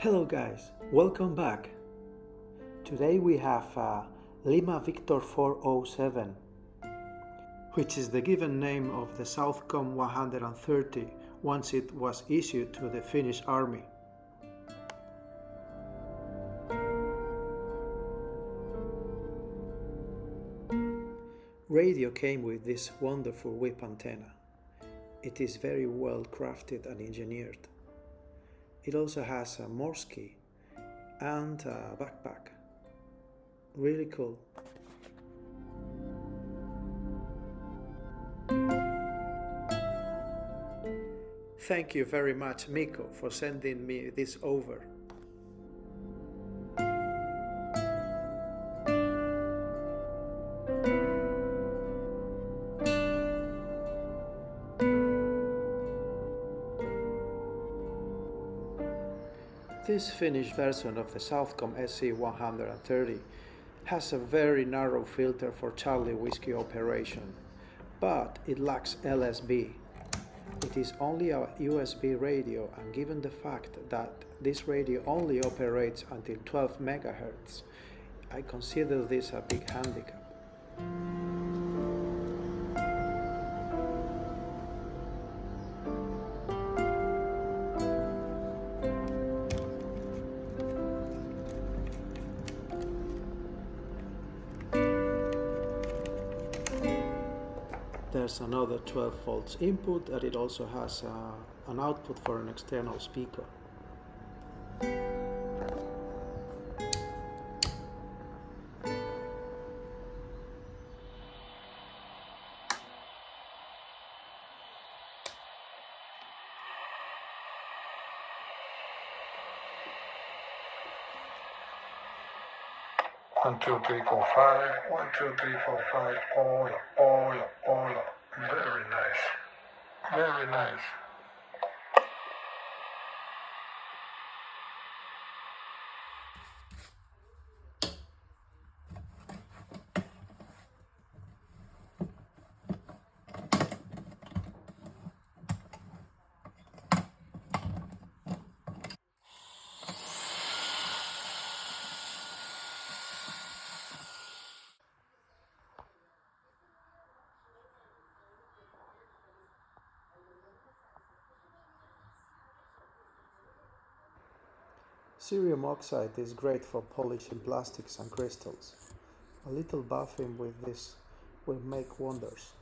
Hello guys, welcome back. Today we have Lima Victor 407, which is the given name of the Southcom 130 once it was issued to the Finnish Army. Radio came with this wonderful whip antenna. It is very well crafted and engineered. It also has a Morse key and a backpack. Really cool. Thank you very much, Miko, for sending me this over. This Finnish version of the Southcom SC-130 has a very narrow filter for Charlie Whiskey operation, but it lacks LSB. It is only a USB radio, and given the fact that this radio only operates until 12 MHz, I consider this a big handicap. There's another 12 volts input, and it also has an output for an external speaker. One, two, three, four, five. 1, 2, 3, 4, 5. All. Very nice. Very nice. Cerium oxide is great for polishing plastics and crystals. A little buffing with this will make wonders.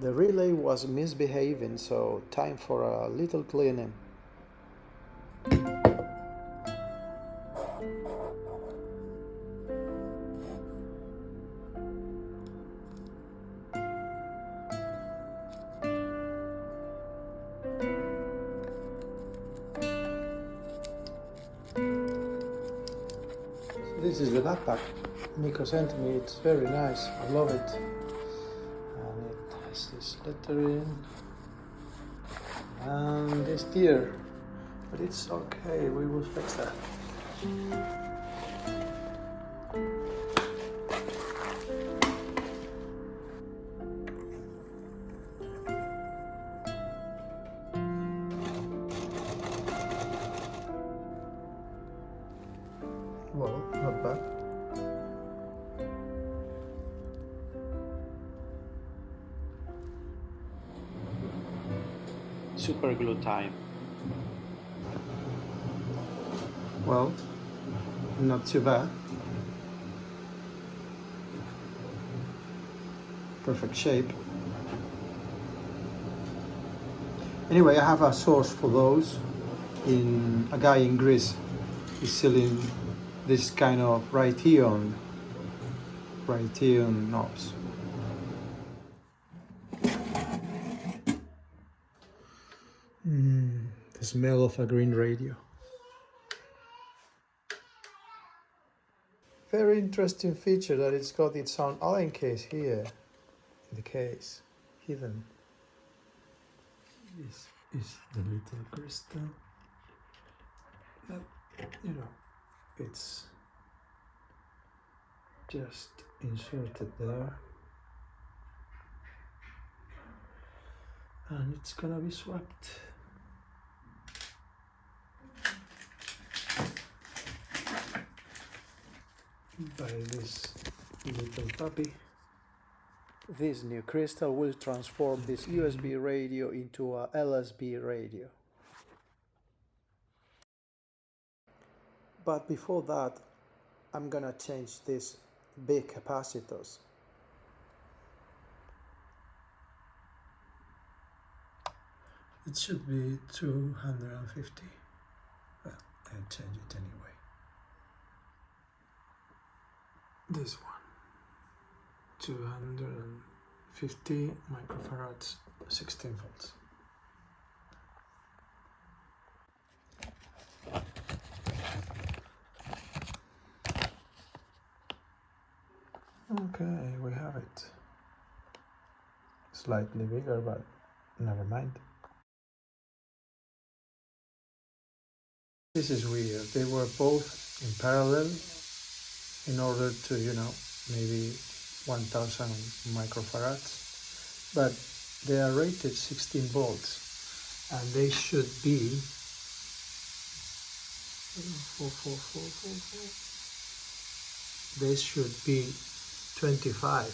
The relay was misbehaving, so time for a little cleaning. This is the backpack Miko sent me. It's very nice. I love it. And it has this lettering and this tear, but it's okay. We will fix that. Well, not bad. Super glue time. Well, not too bad. Perfect shape. Anyway, I have a source for those. A guy in Greece is selling this kind of Raytheon knobs. The smell of a green radio. Very interesting feature that it's got its own Allen case here in the case, hidden. This is the little crystal that, it's just inserted there, and it's gonna be swapped by this little puppy. This new crystal will transform this USB radio into a LSB radio. But before that, I'm gonna change these big capacitors. It should be 250, but I'll change it anyway. This one, 250 microfarads, 16 volts. Okay, we have it. Slightly bigger, but never mind. This is weird. They were both in parallel in order to, maybe 1000 microfarads, but they are rated 16 volts and they should be 4. They should be 25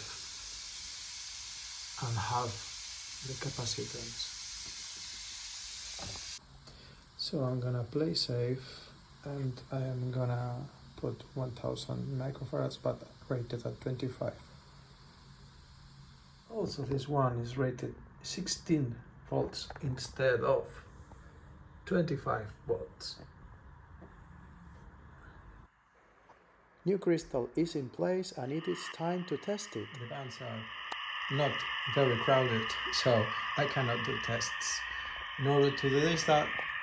and have the capacitance. So I'm gonna play safe and I am gonna put 1000 microfarads but rated at 25. Also, this one is rated 16 volts instead of 25 volts. New crystal is in place and it is time to test it. The bands are not very crowded, so I cannot do tests. In order to do this,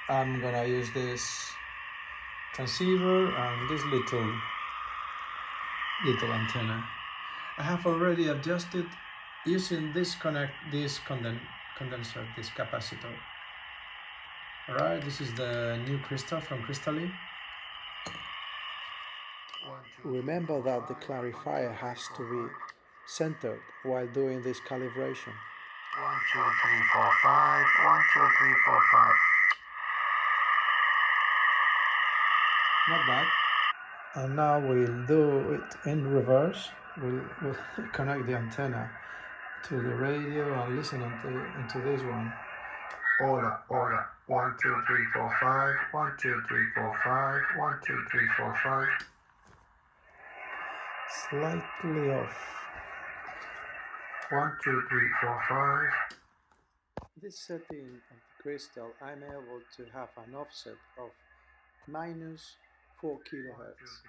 I'm gonna use this transceiver and this little antenna. I have already adjusted using this condenser, this capacitor. Alright, this is the new crystal from Crystalline. Remember that the clarifier has to be centered while doing this calibration. 1, 2, 3, 4, 5. 1, 2, 3, 4, 5. Not bad. And now we'll do it in reverse. We'll connect the antenna to the radio and listen into this one. Hola, hola. 1, 2, 3, 4, 5. 1, 2, 3, 4, 5. 1, 2, 3, 4, 5. Slightly off. 1, 2, 3, 4, 5. This setting of the crystal, I'm able to have an offset of minus 4 kilohertz.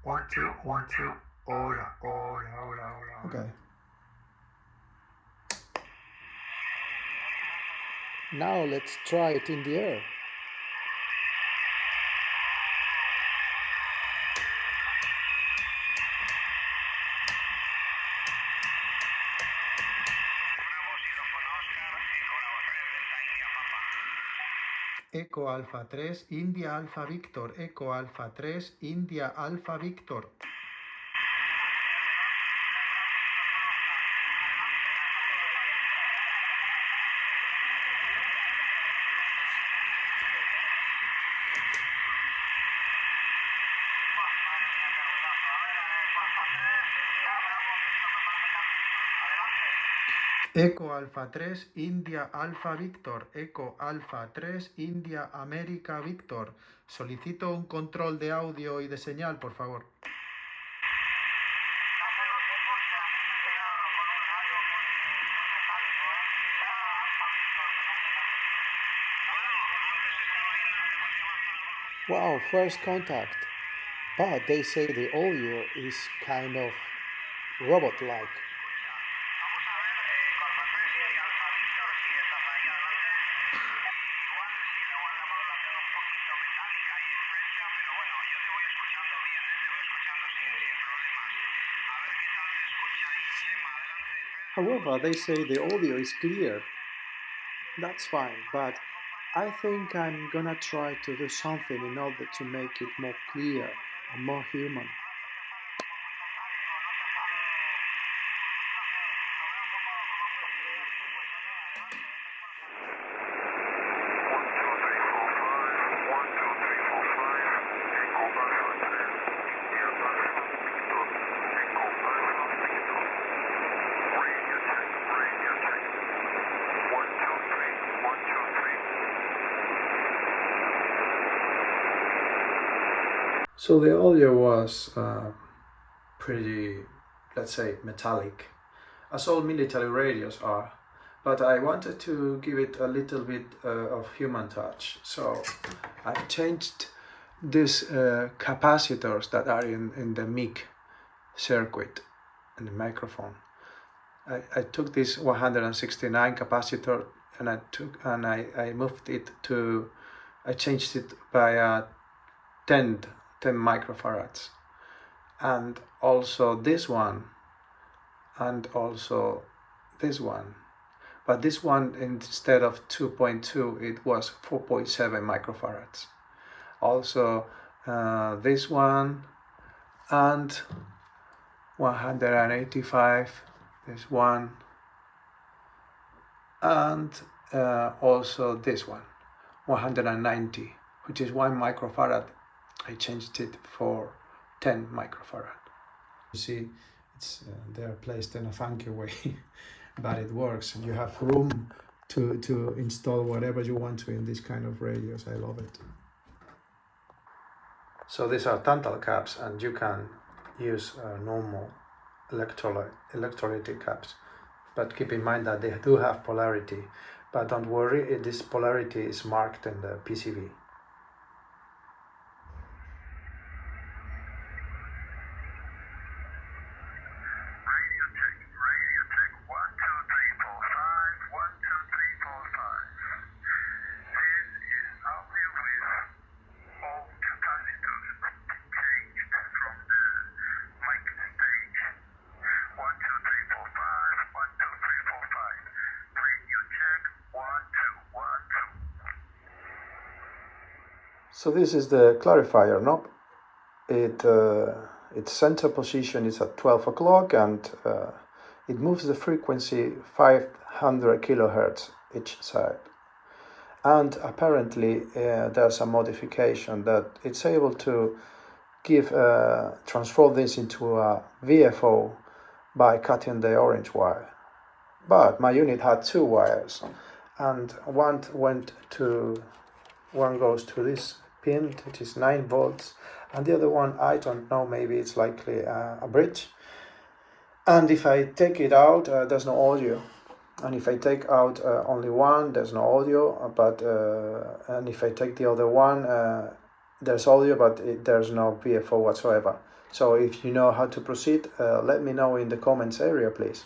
1, 2, 1, 2. Hola, hola, hola, hola. Okay. Now let's try it in the air. Eco Alfa 3, India Alfa Victor, Eco Alfa 3, India Alfa Victor. Eco Alfa 3, India Alfa Víctor, Eco Alfa 3, India América Víctor. Solicito un control de audio y de señal, por favor. Wow, first contact. But they say the audio is kind of robot-like. However, they say the audio is clear. That's fine, but I think I'm gonna try to do something in order to make it more clear and more human. So the audio was pretty, let's say, metallic, as all military radios are, but I wanted to give it a little bit of human touch. So I changed these capacitors that are in the mic circuit and the microphone. I took this 169 capacitor and I moved it to, I changed it by 10 microfarads, and also this one, and also this one, but this one, instead of 2.2, it was 4.7 microfarads. Also this one, and 185, this one, and also this one, 190, which is 1 microfarad. I changed it for 10 microfarad. You see, they're placed in a funky way, but it works. You have room to install whatever you want to in this kind of radios. I love it. So these are tantal caps, and you can use normal electrolytic caps. But keep in mind that they do have polarity. But don't worry, this polarity is marked in the PCB. So this is the clarifier knob. Its center position is at 12 o'clock, and it moves the frequency 500 kilohertz each side. And apparently there's a modification that it's able to transform this into a VFO by cutting the orange wire. But my unit had 2 wires, and one goes to this pin, which is 9 volts, and the other one, I don't know, maybe it's likely a bridge. And if I take it out, there's no audio, and if I take out only one, there's no audio, but and if I take the other one, there's audio, but there's no VFO whatsoever. So if you know how to proceed, let me know in the comments area, please.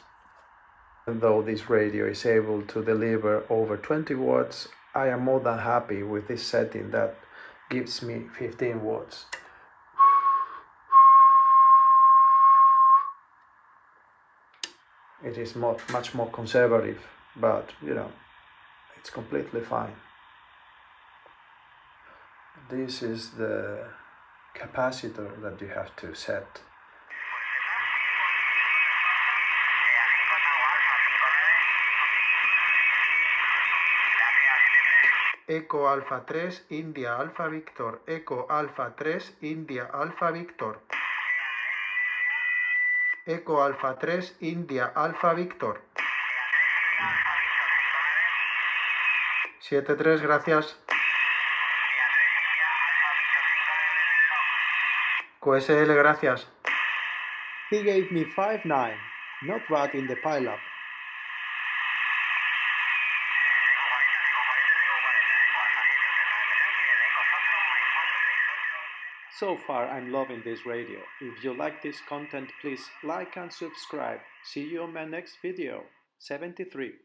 Though this radio is able to deliver over 20 watts, I am more than happy with this setting that gives me 15 watts. It is much more conservative, but it's completely fine. This is the capacitor that you have to set. Eco Alfa 3, India Alfa Víctor. Eco Alfa 3, India Alfa Víctor. Eco Alfa 3, India Alfa Víctor. 7-3, gracias. QSL, gracias. He gave me 5-9, not bad in the pileup. So far, I'm loving this radio. If you like this content, please like and subscribe. See you on my next video. 73.